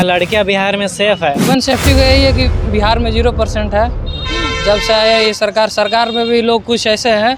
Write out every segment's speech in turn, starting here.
क्या लड़कियां बिहार में सेफ है? वुमेन सेफ्टी का यही है कि बिहार में 0% है। जब से आया ये सरकार में भी लोग कुछ ऐसे हैं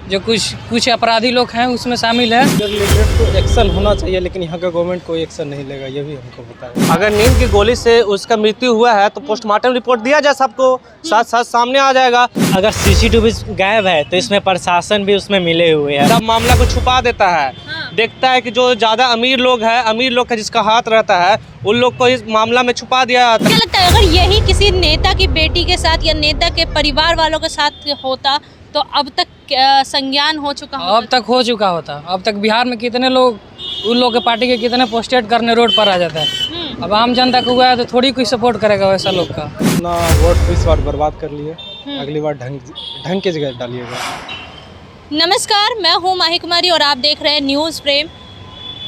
जो कुछ अपराधी लोग हैं उसमें शामिल है। रिलेटेड तो एक्शन होना चाहिए, लेकिन यहाँ का गवर्नमेंट कोई एक्शन नहीं लेगा, ये भी हमको पता है। अगर नींद की गोली से उसका मृत्यु हुआ है तो पोस्टमार्टम रिपोर्ट दिया जाए, सबको साथ साथ सामने आ जाएगा। अगर सीसीटीवी गायब है तो इसमें प्रशासन भी उसमें मिले हुए हैं। सब मामला को छुपा देता है, देखता है कि जो ज़्यादा अमीर लोग का जिसका हाथ रहता है उन लोग को इस मामला में छुपा दिया जाता है। क्या लगता है अगर यही किसी नेता की बेटी के साथ या नेता के परिवार वालों के साथ होता तो अब तक संज्ञान हो चुका होता? अब तक हो चुका होता। अब तक बिहार में कितने लोग उन लोग के पार्टी के कितने पोस्टेड करने रोड पर आ जाता है। अब आम जनता को हुआ है तो थोड़ी कोई सपोर्ट करेगा वैसा लोग का। अपना वोट इस बार बर्बाद कर लिए, अगली बार ढंग के जगह डालिएगा। नमस्कार, मैं हूँ माही कुमारी और आप देख रहे हैं न्यूज़ फ्रेम।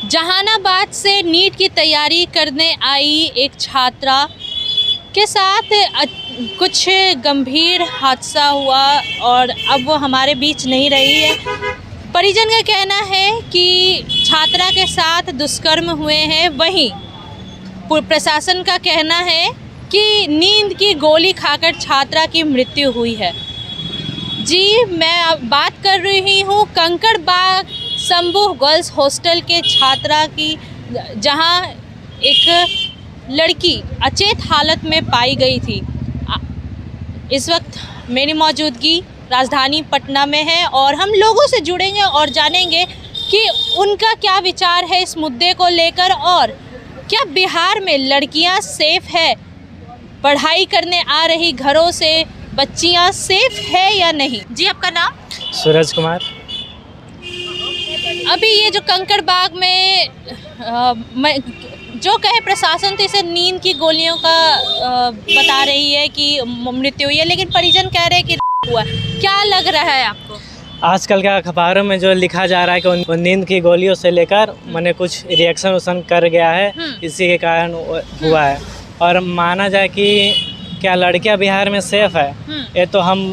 जहानाबाद से नीट की तैयारी करने आई एक छात्रा के साथ कुछ गंभीर हादसा हुआ और अब वो हमारे बीच नहीं रही है। परिजन का कहना है कि छात्रा के साथ दुष्कर्म हुए हैं, वहीं प्रशासन का कहना है कि नींद की गोली खाकर छात्रा की मृत्यु हुई है। जी, मैं अब बात कर रही हूँ कंकड़बाग शंभू गर्ल्स हॉस्टल के छात्रा की, जहाँ एक लड़की अचेत हालत में पाई गई थी। इस वक्त मेरी मौजूदगी राजधानी पटना में है और हम लोगों से जुड़ेंगे और जानेंगे कि उनका क्या विचार है इस मुद्दे को लेकर और क्या बिहार में लड़कियां सेफ है, पढ़ाई करने आ रही घरों से बच्चियां सेफ है या नहीं। जी, आपका नाम? सूरज कुमार। अभी ये जो कंकड़बाग में जो कहे प्रशासन तो इसे नींद की गोलियों का बता रही है कि मृत्यु हुई है, लेकिन परिजन कह रहे हैं कि हुआ। क्या लग रहा है आपको? आजकल के अखबारों में जो लिखा जा रहा है कि वो नींद की गोलियों से लेकर मैंने कुछ रिएक्शन उसन कर गया है, इसी के कारण हुआ है। और माना जाए कि क्या लड़कियां बिहार में सेफ है, ये तो हम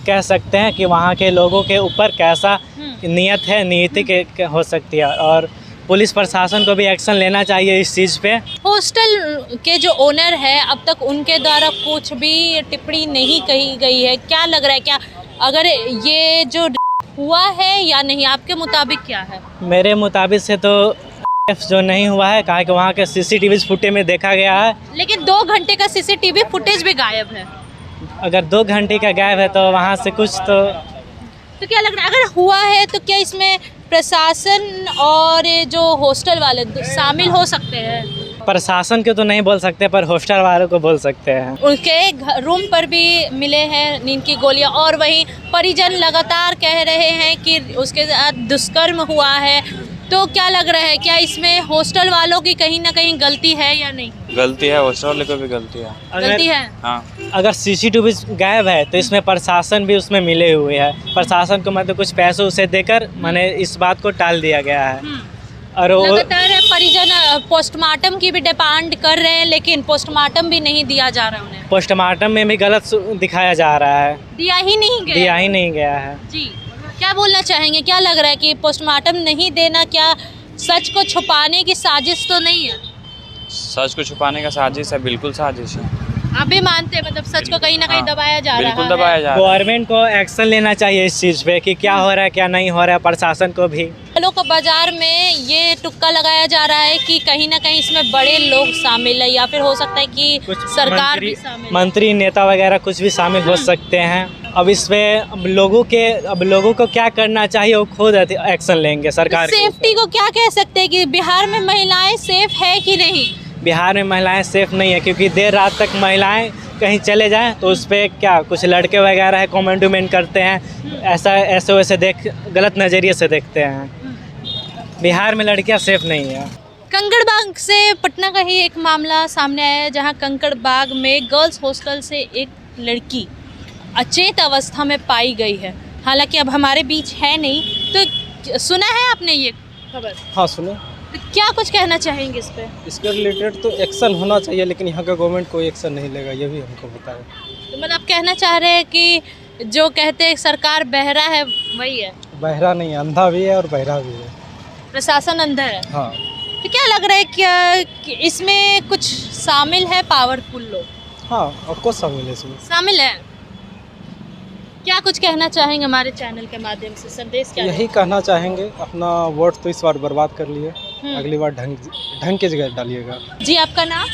कह सकते हैं कि वहाँ के लोगों के ऊपर कैसा नीयत है, नीति हो सकती है और पुलिस प्रशासन को भी एक्शन लेना चाहिए इस चीज़ पे। हॉस्टल के जो ओनर है अब तक उनके द्वारा कुछ भी टिप्पणी नहीं कही गई है। क्या लग रहा है, क्या अगर ये जो हुआ है या नहीं, आपके मुताबिक क्या है? मेरे मुताबिक से तो जो नहीं हुआ है, कहा कि वहाँ के सीसीटीवी फुटेज में देखा गया है, लेकिन 2 घंटे का सीसीटीवी फुटेज भी गायब है। अगर 2 घंटे का गायब है तो वहाँ से कुछ तो क्या लग रहा है अगर हुआ है तो क्या इसमें प्रशासन और जो हॉस्टल वाले शामिल हो सकते हैं? प्रशासन के तो नहीं बोल सकते, पर हॉस्टल वालों को बोल सकते हैं। उनके रूम पर भी मिले हैं नींद की गोलियां और वहीं परिजन लगातार कह रहे हैं कि उसके साथ दुष्कर्म हुआ है। तो क्या लग रहा है, क्या इसमें हॉस्टल वालों की कहीं ना कहीं गलती है या नहीं? गलती है, हॉस्टल वाले को भी गलती है। गलती है। हाँ। अगर सीसीटीवी गायब है तो इसमें प्रशासन भी उसमें मिले हुए हैं। प्रशासन को मतलब कुछ पैसे उसे देकर मैंने इस बात को टाल दिया गया है। और लगातार परिजन पोस्टमार्टम की भी डिमांड कर रहे हैं, लेकिन पोस्टमार्टम भी नहीं दिया जा रहा है उन्हें। पोस्टमार्टम में भी गलत दिखाया जा रहा है, दिया ही नहीं गया है। जी, क्या बोलना चाहेंगे? क्या लग रहा है कि पोस्टमार्टम नहीं देना क्या सच को छुपाने की साजिश तो नहीं है? सच को छुपाने का साजिश है, बिल्कुल साजिश है। आप भी मानते हैं, मतलब सच को कहीं ना कहीं दबाया जा रहा है? बिल्कुल दबाया जा रहा है। गवर्नमेंट को एक्शन लेना चाहिए इस चीज़ पे कि क्या हो रहा है क्या नहीं हो रहा है, प्रशासन को भी। फलों का बाजार में ये तुक्का लगाया जा रहा है कि कहीं ना कहीं इसमें बड़े लोग शामिल है या फिर हो सकता है कि सरकार भी शामिल, मंत्री नेता वगैरह कुछ भी शामिल हो सकते हैं। अब इसमें लोगों को क्या करना चाहिए वो खुद एक्शन लेंगे सरकार। सेफ्टी को क्या कह सकते हैं कि बिहार में महिलाएं सेफ है कि नहीं? बिहार में महिलाएं सेफ नहीं है, क्योंकि देर रात तक महिलाएं कहीं चले जाएं तो उस पर क्या कुछ लड़के वगैरह है कमेंट उमेंट करते हैं, ऐसे वैसे गलत नज़रिए से देखते हैं। बिहार में लड़कियां सेफ नहीं है। कंकड़बाग से पटना का ही एक मामला सामने आया है, जहां कंकड़बाग में गर्ल्स हॉस्टल से एक लड़की अचेत अवस्था में पाई गई है। हालांकि अब हमारे बीच है नहीं, तो सुना है आपने ये खबर? हाँ, सुने। तो क्या कुछ कहना चाहेंगे इस पे? इसके रिलेटेड तो एक्शन होना चाहिए, लेकिन यहाँ का गवर्नमेंट कोई एक्शन नहीं लेगा, ये भी हमको पता है। तो मतलब आप कहना चाह रहे हैं कि जो कहते हैं सरकार बहरा है वही है? बहरा नहीं, अंधा भी है और बहरा भी है। प्रशासन अंधा है। हाँ। तो क्या लग रहा है कि इसमें कुछ शामिल है पावरफुल लोग? हाँ ऑफकोर्स शामिल है इसमें। शामिल है। क्या कुछ कहना चाहेंगे हमारे चैनल के माध्यम से, संदेश क्या यही कहना चाहेंगे, अपना वोट तो इस बार बर्बाद कर लिए, अगली बार ढंग की जगह डालिएगा। दें? जी आपका नाम?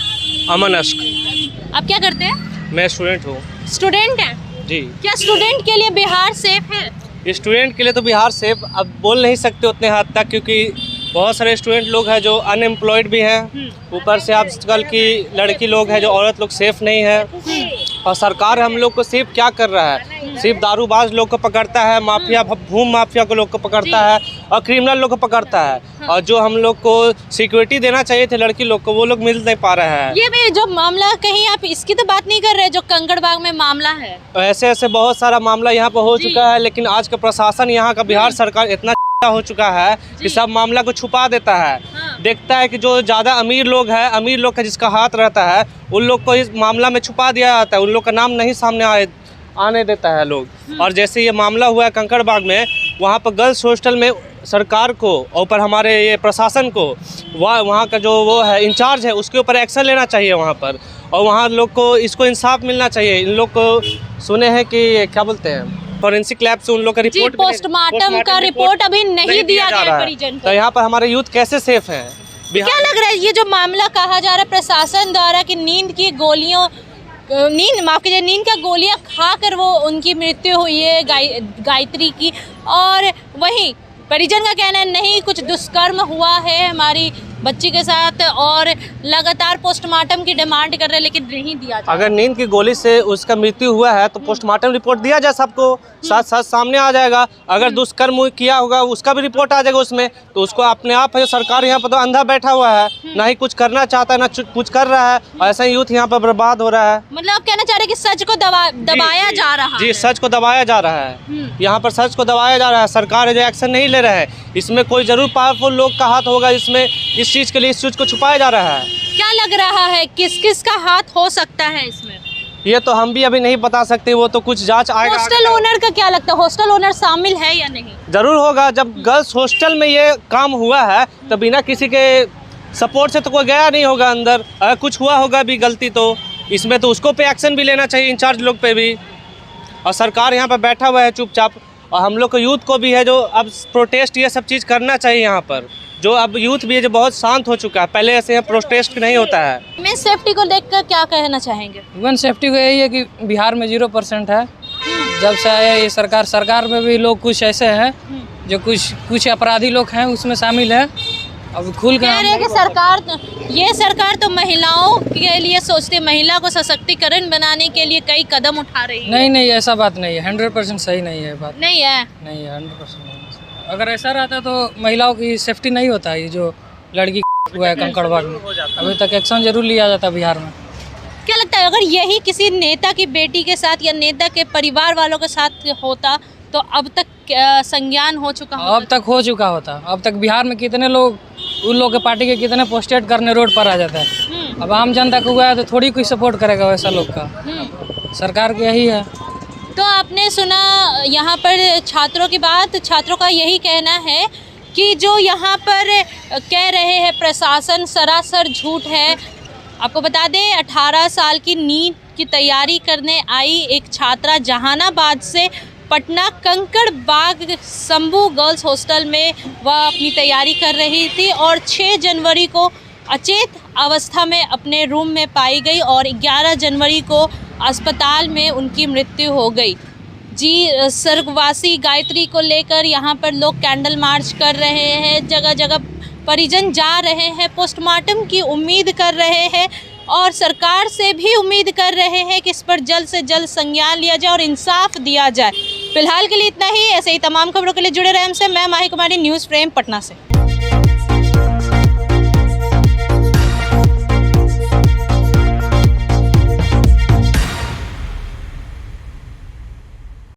अमन अश्क। आप क्या करते हैं? मैं स्टूडेंट हूँ स्टूडेंट हैं? जी। क्या स्टूडेंट के लिए बिहार सेफ है? स्टूडेंट के लिए तो बिहार सेफ अब बोल नहीं सकते उतने हद तक, क्योंकि बहुत सारे स्टूडेंट लोग हैं जो अनएम्प्लॉयड भी हैं, ऊपर से आजकल की लड़की लोग हैं जो औरत लोग सेफ नहीं है। और सरकार हम लोग को सिर्फ क्या कर रहा है, सिर्फ दारूबाज लोग को पकड़ता है, माफिया भूम माफिया को लोग को पकड़ता है और क्रिमिनल लोग को पकड़ता है। और जो हम लोग को सिक्योरिटी देना चाहिए थे लड़की लोग को, वो लोग मिल नहीं पा रहा है। ये भी जो मामला, कहीं आप इसकी तो बात नहीं कर रहे जो कंकड़बाग में मामला है? ऐसे ऐसे बहुत सारा मामला यहाँ पर हो चुका है, लेकिन आज का प्रशासन यहाँ का बिहार सरकार इतना हो चुका है कि सब मामला को छुपा देता है। देखता है कि जो ज़्यादा अमीर लोग हैं, अमीर लोग का जिसका हाथ रहता है, उन लोग को इस मामला में छुपा दिया जाता है, उन लोग का नाम नहीं सामने आने देता है लोग। और जैसे ये मामला हुआ है कंकड़बाग में, वहाँ पर गर्ल्स हॉस्टल में सरकार को और ऊपर हमारे ये प्रशासन को, वहाँ का जो वो है इंचार्ज है, उसके ऊपर एक्शन लेना चाहिए वहाँ पर। और वहाँ लोग को इसको इंसाफ मिलना चाहिए। इन लोग को सुने हैं कि क्या बोलते हैं, फॉरेंसिक लैब से उन लोग का रिपोर्ट, पोस्टमार्टम का रिपोर्ट अभी नहीं दिया गया परिजन को। तो यहाँ पर हमारे यूथ कैसे सेफ है? क्या लग रहा है ये जो मामला कहा जा रहा है प्रशासन द्वारा कि नींद की गोलियां खाकर वो उनकी मृत्यु हुई है गायत्री की, और वहीं परिजन का कहना है नहीं कुछ दुष्कर्म हुआ है हमारी बच्ची के साथ, और लगातार पोस्टमार्टम की डिमांड कर रहे हैं लेकिन नहीं दिया जा। अगर नींद की गोली से उसका मृत्यु हुआ है तो पोस्टमार्टम रिपोर्ट दिया जाए, सबको साथ साथ सामने आ जाएगा। अगर दुष्कर्म किया होगा उसका भी रिपोर्ट आ जाएगा उसमें, तो उसको अपने आप है। सरकार यहाँ पर तो अंधा बैठा हुआ है, ना ही कुछ करना चाहता है ना कुछ कर रहा है, ऐसा ही यूथ यहाँ पर बर्बाद हो रहा है। मतलब आप कहना चाह रहे हैं कि सच को दबाया जा रहा है? जी, सच को दबाया जा रहा है। यहाँ पर सच को दबाया जा रहा है। सरकार जो एक्शन नहीं ले रहा है, इसमें कोई जरूर पावरफुल लोग का हाथ होगा, इसमें इस चीज़ के लिए इस चीज़ को छुपाया जा रहा है। क्या लग रहा है किस किस का हाथ हो सकता है इसमें? ये तो हम भी अभी नहीं बता सकते, वो तो कुछ जांच आएगा। हॉस्टल ओनर का क्या लगता है, हॉस्टल ओनर शामिल है या नहीं? जरूर होगा। जब गर्ल्स हॉस्टल में ये काम हुआ है तो बिना किसी के सपोर्ट से तो कोई गया नहीं होगा अंदर। अगर कुछ हुआ होगा भी गलती तो इसमें तो उसको पे एक्शन भी लेना चाहिए, इंचार्ज लोग पे भी। और सरकार यहाँ पर बैठा हुआ है चुपचाप, और हम लोग को यूथ को भी है जो अब प्रोटेस्ट ये सब चीज़ करना चाहिए यहाँ पर। जो अब यूथ भी है जो बहुत शांत हो चुका है, पहले ऐसे प्रोटेस्ट नहीं होता है। मैं सेफ्टी को देखकर क्या कहना चाहेंगे? वुमेन सेफ्टी को यही है कि बिहार में 0% है। जब से आया ये सरकार में भी लोग कुछ ऐसे हैं जो कुछ अपराधी लोग हैं उसमें शामिल है। अब खुल कह रहे हैं कि ये सरकार तो महिलाओं के लिए सोचती है, महिला को सशक्तिकरण बनाने के लिए कई कदम उठा रही है। नहीं ऐसा बात नहीं है, 100% सही नहीं है बात। नहीं है 100% नहीं है। अगर ऐसा रहता तो महिलाओं की सेफ्टी नहीं होता है। ये जो लड़की हुआ है कंकड़बाग में, अभी तक एक्शन जरूर लिया जाता बिहार में। क्या लगता है अगर यही किसी नेता की बेटी के साथ या नेता के परिवार वालों के साथ होता तो अब तक संज्ञान हो चुका होता? अब तक हो चुका होता। अब तक बिहार में कितने लोग, उन लोग के पार्टी के कितने पोस्टेड करने रोड पर आ जाता है। अब आम जनता को हुआ है तो थोड़ी कोई सपोर्ट करेगा वैसा लोग का। सरकार की यही है। तो आपने सुना यहाँ पर छात्रों की बात, छात्रों का यही कहना है कि जो यहाँ पर कह रहे हैं प्रशासन सरासर झूठ है। आपको बता दें 18 साल की नीट की तैयारी करने आई एक छात्रा जहानाबाद से पटना कंकड़बाग शंभू गर्ल्स हॉस्टल में वह अपनी तैयारी कर रही थी और 6 जनवरी को अचेत अवस्था में अपने रूम में पाई गई और 11 जनवरी को अस्पताल में उनकी मृत्यु हो गई। जी, स्वर्गवासी गायत्री को लेकर यहाँ पर लोग कैंडल मार्च कर रहे हैं, जगह जगह परिजन जा रहे हैं, पोस्टमार्टम की उम्मीद कर रहे हैं और सरकार से भी उम्मीद कर रहे हैं कि इस पर जल्द से जल्द संज्ञान लिया जाए और इंसाफ दिया जाए। फिलहाल के लिए इतना ही। ऐसे ही तमाम खबरों के लिए जुड़े रहें हमसे। मैं माही कुमारी, न्यूज़ फ्रेम पटना से।